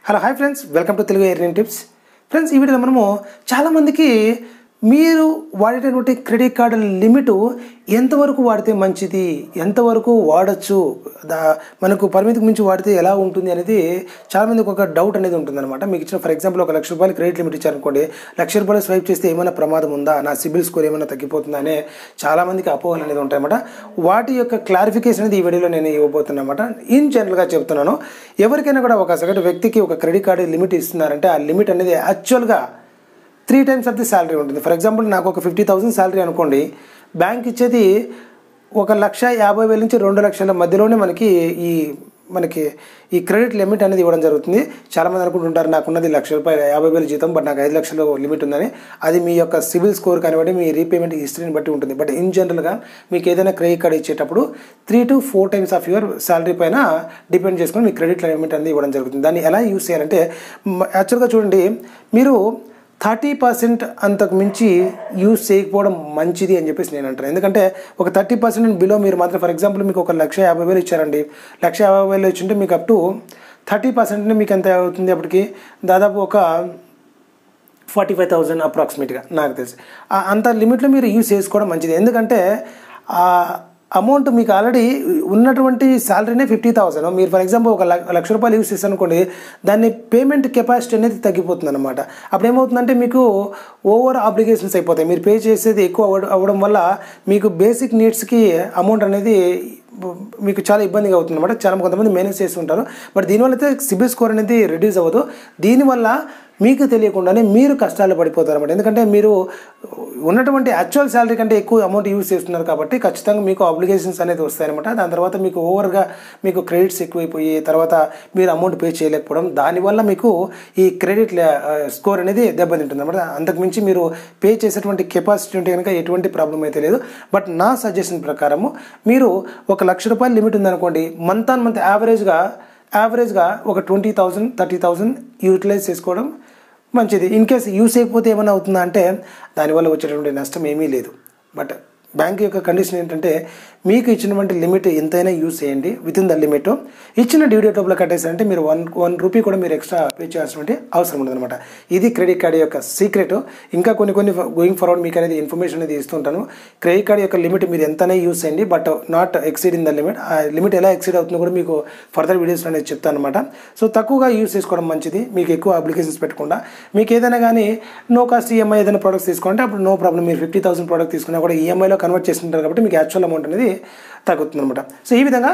Hello hi friends, welcome to Telugu earning tips. Friends, ఈ వీడియోలో మనము చాలామందికి మీరు వాడేటటువంటి క్రెడిట్ కార్డు లిమిట్ ఎంతవరకు వాడితే మంచిది, ఎంతవరకు వాడచ్చు, మనకు పరిమితికి మించి వాడితే ఎలా ఉంటుంది అనేది చాలామందికి ఒక డౌట్ అనేది ఉంటుందన్నమాట. మీకు ఇచ్చిన ఫర్ ఎగ్జాంపుల్ ఒక ₹1,00,000 క్రెడిట్ లిమిట్ ఇచ్చారనుకోండి, ₹1,00,000 స్వైప్ చేస్తే ఏమైనా ప్రమాదం ఉందా, నా సిబిల్ స్కోర్ ఏమైనా తగ్గిపోతుందా అనే చాలామందికి అపోహలు అనేది ఉంటాయన్నమాట. వాటి యొక్క క్లారిఫికేషన్ అనేది ఈ వీడియోలో నేను ఇవ్వబోతున్నమాట. ఇన్ జనరల్గా చెప్తున్నాను, ఎవరికైనా కూడా ఒక సగటు వ్యక్తికి ఒక క్రెడిట్ కార్డు లిమిట్ ఇస్తున్నారంటే ఆ లిమిట్ అనేది యాక్చువల్గా 3 times ఆఫ్ ది శాలరీ ఉంటుంది. ఫర్ ఎగ్జాంపుల్ నాకు ఒక 50,000 శాలరీ అనుకోండి, బ్యాంక్ ఇచ్చేది ₹1,50,000 నుంచి 2,00,000 మధ్యలోనే మనకి ఈ క్రెడిట్ లిమిట్ అనేది ఇవ్వడం జరుగుతుంది. చాలామంది అనుకుంటుంటారు నాకున్నది ₹1,00,000 50,000 జీతం, బట్ నాకు 5,00,000 లిమిట్ ఉందని. అది మీ యొక్క సిబిల్ స్కోర్ కానివ్వండి, మీ రీపేమెంట్ హిస్టరీని బట్టి ఉంటుంది. బట్ ఇన్ జనరల్గా మీకు ఏదైనా క్రెడిట్ కార్డ్ ఇచ్చేటప్పుడు 3 to 4 times of your salary పైన డిపెండ్ చేసుకొని మీ క్రెడిట్ లిమిట్ అనేది ఇవ్వడం జరుగుతుంది. దాన్ని ఎలా యూస్ చేయాలంటే, యాక్చువల్గా చూడండి, మీరు 30% అంతకు మించి యూజ్ చేయకపోవడం మంచిది అని చెప్పేసి నేను అంటాను. ఎందుకంటే ఒక 30% బిలో మీరు మాత్రం ఫర్ ఎగ్జాంపుల్ మీకు ఒక ₹1,50,000 ఇచ్చారండి, ₹1,50,000 ఇచ్చింటే మీకు అప్ టు 30% మీకు ఎంత అవుతుంది, అప్పటికి దాదాపు ఒక 45,000 అప్రాక్సిమేట్గా నాకు తెలిసి. అంత లిమిట్లో మీరు యూజ్ చేసుకోవడం మంచిది. ఎందుకంటే అమౌంట్ మీకు ఆల్రెడీ ఉన్నటువంటి శాలరీనే 50,000. మీరు ఫర్ ఎగ్జాంపుల్ ఒక ₹1,00,000 యూస్ చేస్తారు అనుకోండి, దాన్ని పేమెంట్ కెపాసిటీ అనేది తగ్గిపోతుంది అనమాట. అప్పుడు ఏమవుతుందంటే మీకు ఓవర్ ఆబ్లిగేషన్స్ అయిపోతాయి. మీరు పే చేసేది ఎక్కువ అవ్వడం వల్ల మీకు బేసిక్ నీడ్స్కి అమౌంట్ అనేది మీకు చాలా ఇబ్బందిగా అవుతుంది అనమాట. చాలా కొంతమంది మేనేజ్ చేస్తూ ఉంటారు. బట్ దీనివల్ల అయితే సిబిల్ స్కోర్ అనేది రెడ్యూస్ అవ్వదు. దీనివల్ల మీకు తెలియకుండానే మీరు కష్టాలు పడిపోతారు అనమాట. ఎందుకంటే మీరు ఉన్నటువంటి యాక్చువల్ శాలరీ కంటే ఎక్కువ అమౌంట్ యూజ్ చేస్తున్నారు కాబట్టి ఖచ్చితంగా మీకు ఆబ్లిగేషన్స్ అనేది వస్తాయన్నమాట. దాని తర్వాత మీకు ఓవర్గా మీకు క్రెడిట్స్ ఎక్కువైపోయి తర్వాత మీరు అమౌంట్ పే చేయలేకపోవడం, దానివల్ల మీకు ఈ క్రెడిట్ స్కోర్ అనేది దెబ్బతింటుంది అనమాట. అంతకుమించి మీరు పే చేసేటువంటి కెపాసిటీ ఉంటే కనుక ఎటువంటి ప్రాబ్లం అయితే లేదు. బట్ నా సజెషన్ ప్రకారము మీరు ఒక ₹1,00,000 లిమిట్ ఉందనుకోండి, మంత్ ఆన్ మంత్ యావరేజ్గా ఒక 20,000 30,000 యూటిలైజ్ చేసుకోవడం మంచిది. ఇన్ కేస్ యూస్ చేయకపోతే ఏమైనా అవుతుందా అంటే దానివల్ల వచ్చేటువంటి నష్టం ఏమీ లేదు. బట్ బ్యాంక్ యొక్క కండిషన్ ఏంటంటే, మీకు ఇచ్చినటువంటి లిమిట్ ఎంతైనా యూస్ చేయండి విత్ ఇన్ ద లిమిట్. ఇచ్చిన డ్యూ డేట్ లోపల కట్టేసారంటే మీరు వన్ రూపీ కూడా మీరు ఎక్స్ట్రా పే చేయాల్సినటువంటి అవసరం ఉండదన్నమాట. ఇది క్రెడిట్ కార్డ్ యొక్క సీక్రెట్. ఇంకా కొన్ని గోయింగ్ ఫార్వర్డ్ మీకు అనేది ఇన్ఫర్మేషన్ అనేది ఇస్తుంటాను. క్రెడిట్ కార్డ్ యొక్క లిమిట్ మీరు ఎంతనే యూస్ చేయండి, but not exceed in the limit. ఆ లిమిట్ ఎలా ఎక్సీడ్ అవుతుందో కూడా మీకు ఫర్దర్ వీడియోస్లో అనేది చెప్తాను అనమాట. సో తక్కువగా యూస్ చేసుకోవడం మంచిది, మీకు ఎక్కువ అప్లికేషన్స్ పెట్టకుండా. మీకు ఏదైనా కానీ నో కాస్ట్ ఈఎంఐ ఏదైనా ప్రోడక్ట్స్ తీసుకుంటే అప్పుడు నో ప్రాబ్లం. మీరు 50,000 ప్రోడక్ట్ తీసుకున్నా కూడా ఈఎంఐలో కన్వర్ట్ చేస్తుంటారు కాబట్టి మీకు యాక్చువల్ అమౌంట్ అనేది తగ్గుతుంది అనమాట. సో ఈ విధంగా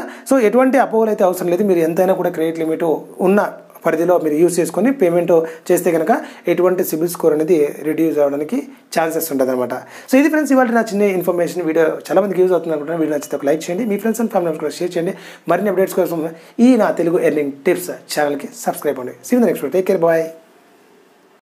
ఎటువంటి అపోహలు అయితే అవసరం లేదు. మీరు ఎంతైనా కూడా క్రెడిట్ లిమిట్ ఉన్న పరిధిలో మీరు యూస్ చేసుకొని పేమెంట్ చేస్తే కనుక ఎటువంటి సిబిల్ స్కోర్ అనేది రిడ్యూస్ అవ్వడానికి ఛాన్సెస్ ఉంటుంది అనమాట. సో ఇది ఫ్రెండ్స్ ఇవాళ నా చిన్న ఇన్ఫర్మేషన్. వీడియో చాలా మందికి యూజ్ అవుతుంది అనుకుంటున్నాను. వీడియో నచ్చితే ఒక లైక్ చేయండి, మీ ఫ్రెండ్స్ అండ్ ఫ్యామిలీ మెంబర్స్ కూడా షేర్ చేయండి. మరిన్ని అప్డేట్స్ కోసం ఈ నా తెలుగు ఎర్నింగ్ టిప్స్ ఛానల్కి సబ్స్క్రైబ్ అవ్వండి. See you in the next video. Take care, bye.